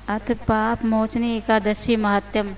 अथ पाप मोचनी एकादशी महात्म्य।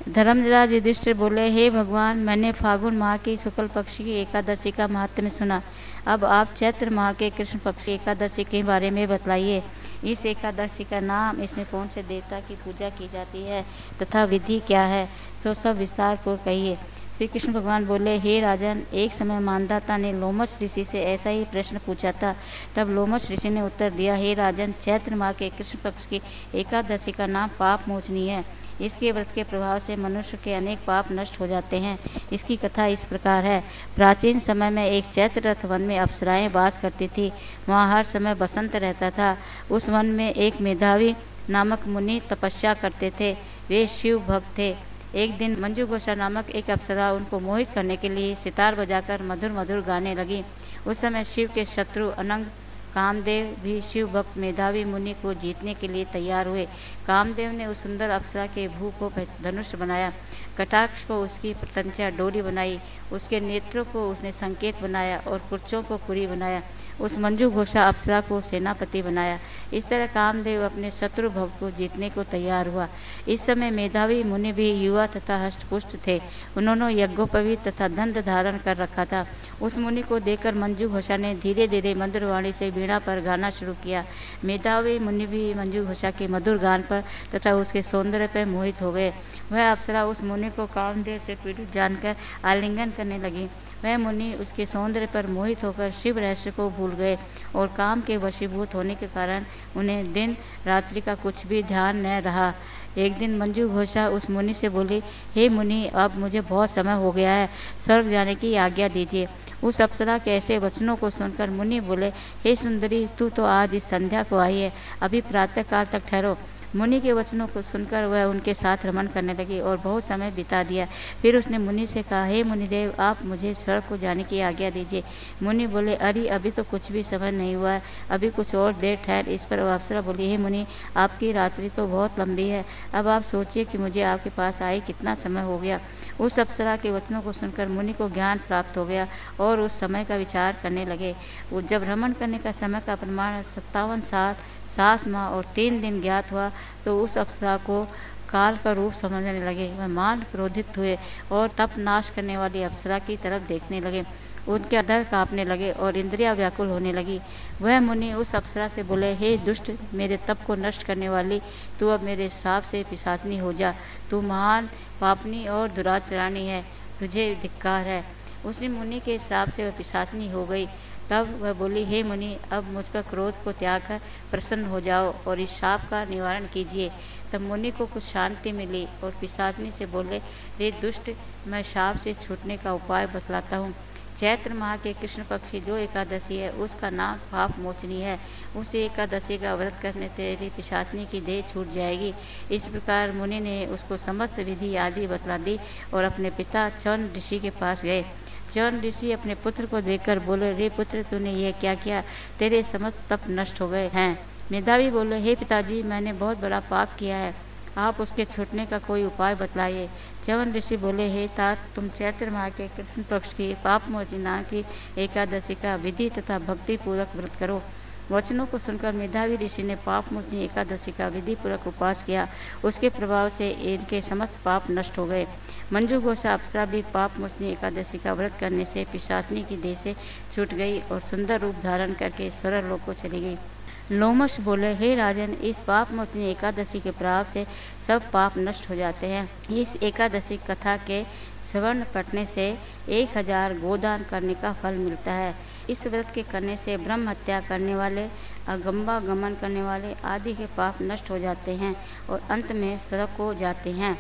धर्मराज युधिष्ठिर बोले, हे भगवान, मैंने फागुन माह की शुक्ल पक्ष की एकादशी का महात्म्य सुना। अब आप चैत्र माह के कृष्ण पक्ष की एकादशी के बारे में बतलाइए। इस एकादशी का नाम, इसमें कौन से देवता की पूजा की जाती है तथा विधि क्या है, तो सब विस्तार पूर्वक कहिए। श्री कृष्ण भगवान बोले, हे राजन, एक समय मानधाता ने लोमश ऋषि से ऐसा ही प्रश्न पूछा था। तब लोमश ऋषि ने उत्तर दिया, हे राजन, चैत्र माह के कृष्ण पक्ष की एकादशी का नाम पाप मोचनी है। इसके व्रत के प्रभाव से मनुष्य के अनेक पाप नष्ट हो जाते हैं। इसकी कथा इस प्रकार है। प्राचीन समय में एक चैत्र रथ वन में अप्सराएं वास करती थी। वहाँ हर समय बसंत रहता था। उस वन में एक मेधावी नामक मुनि तपस्या करते थे। वे शिव भक्त थे। एक दिन मंजू घोषा नामक एक अप्सरा उनको मोहित करने के लिए सितार बजाकर मधुर मधुर गाने लगी। उस समय शिव के शत्रु अनंग कामदेव भी शिव भक्त मेधावी मुनि को जीतने के लिए तैयार हुए। कामदेव ने उस सुंदर अप्सरा के भू को धनुष बनाया, कटाक्ष को उसकी प्रत्यंचा डोरी बनाई, उसके नेत्रों को उसने संकेत बनाया और पुच्छों को कुरी बनाया। उस मंजू घोषा अप्सरा को सेनापति बनाया। इस तरह कामदेव अपने शत्रु भव को जीतने को तैयार हुआ। इस समय मेधावी मुनि भी युवा तथा हष्टपुष्ट थे। उन्होंने यज्ञोपवीत तथा दंड धारण कर रखा था। उस मुनि को देखकर मंजू घोषा ने धीरे धीरे मधुर वाणी से वीणा पर गाना शुरू किया। मेधावी मुनि भी मंजू घोषा के मधुर गान पर तथा उसके सौंदर्य पर मोहित हो गए। वह अप्सरा उस मुनि को कामदेव से पीड़ित जानकर आलिंगन करने लगी। वह मुनि उसके सौंदर्य पर मोहित होकर शिव रहस्य को भूल गए और काम के वशीभूत होने के कारण उन्हें दिन रात्रि का कुछ भी ध्यान न रहा। एक दिन मंजू घोषा उस मुनि से बोली, हे मुनि, अब मुझे बहुत समय हो गया है, स्वर्ग जाने की आज्ञा दीजिए। उस अप्सरा के ऐसे वचनों को सुनकर मुनि बोले, हे सुंदरी, तू तो आज इस संध्या को आई है, अभी प्रातःकाल तक ठहरो। मुनि के वचनों को सुनकर वह उनके साथ रमण करने लगी और बहुत समय बिता दिया। फिर उसने मुनि से कहा, हे मुनिदेव, आप मुझे स्वर्ग को जाने की आज्ञा दीजिए। मुनि बोले, अरे अभी तो कुछ भी समय नहीं हुआ है, अभी कुछ और देर ठहर। इस पर अप्सरा बोली, हे मुनि, आपकी रात्रि तो बहुत लंबी है, अब आप सोचिए कि मुझे आपके पास आए कितना समय हो गया। उस अप्सरा के वचनों को सुनकर मुनि को ज्ञान प्राप्त हो गया और उस समय का विचार करने लगे। वो जब भ्रमण करने का समय का प्रमाण 57 साल 7 माह और 3 दिन ज्ञात हुआ तो उस अप्सरा को काल का रूप समझने लगे। वह मान क्रोधित हुए और तप नाश करने वाली अप्सरा की तरफ देखने लगे। उनके अधर कांपने लगे और इंद्रियां व्याकुल होने लगी। वह मुनि उस अप्सरा से बोले, हे दुष्ट, मेरे तप को नष्ट करने वाली, तू अब मेरे श्राप से पिशाचनी हो जा। तू महान पापनी और दुराचरानी है, तुझे धिक्कार है। उसी मुनि के श्राप से वह पिशाचनी हो गई। तब वह बोली, हे मुनि, अब मुझ पर क्रोध को त्याग कर प्रसन्न हो जाओ और इस शाप का निवारण कीजिए। तब मुनि को कुछ शांति मिली और पिशाचनी से बोले, रे दुष्ट, मैं शाप से छूटने का उपाय बतलाता हूँ। चैत्र माह के कृष्ण पक्ष की जो एकादशी है उसका नाम पाप मोचनी है। उस एकादशी का व्रत करने तेरी पिशाचनी की देह छूट जाएगी। इस प्रकार मुनि ने उसको समस्त विधि आदि बतला दी और अपने पिता च्यवन ऋषि के पास गए। च्यवन ऋषि अपने पुत्र को देखकर बोले, रे पुत्र, तूने यह क्या किया? तेरे समस्त तप नष्ट हो गए हैं। मेधावी बोले, हे पिताजी, मैंने बहुत बड़ा पाप किया है, आप उसके छूटने का कोई उपाय बतलाइए। च्यवन ऋषि बोले, हे तात, तुम चैत्र माह के कृष्ण पक्ष की पाप मोचना की एकादशी का विधि तथा भक्ति पूर्वक व्रत करो। वचनों को सुनकर मेधावी ऋषि ने पाप मोचनी एकादशी का विधि पूर्वक उपवास किया। उसके प्रभाव से इनके समस्त पाप नष्ट हो गए। मंजू घोषा अप्सरा भी पाप मोचनी एकादशी का व्रत करने से पिशाचनी की देह से छूट गई और सुंदर रूप धारण करके स्वर्ग लोक को चली गई। लोमश बोले, हे राजन, इस पाप मोचनी एकादशी के प्रभाव से सब पाप नष्ट हो जाते हैं। इस एकादशी कथा के श्रवण पढ़ने से 1000 गोदान करने का फल मिलता है। इस व्रत के करने से ब्रह्म हत्या करने वाले, अगंबा गमन करने वाले आदि के पाप नष्ट हो जाते हैं और अंत में स्वर्ग को जाते हैं।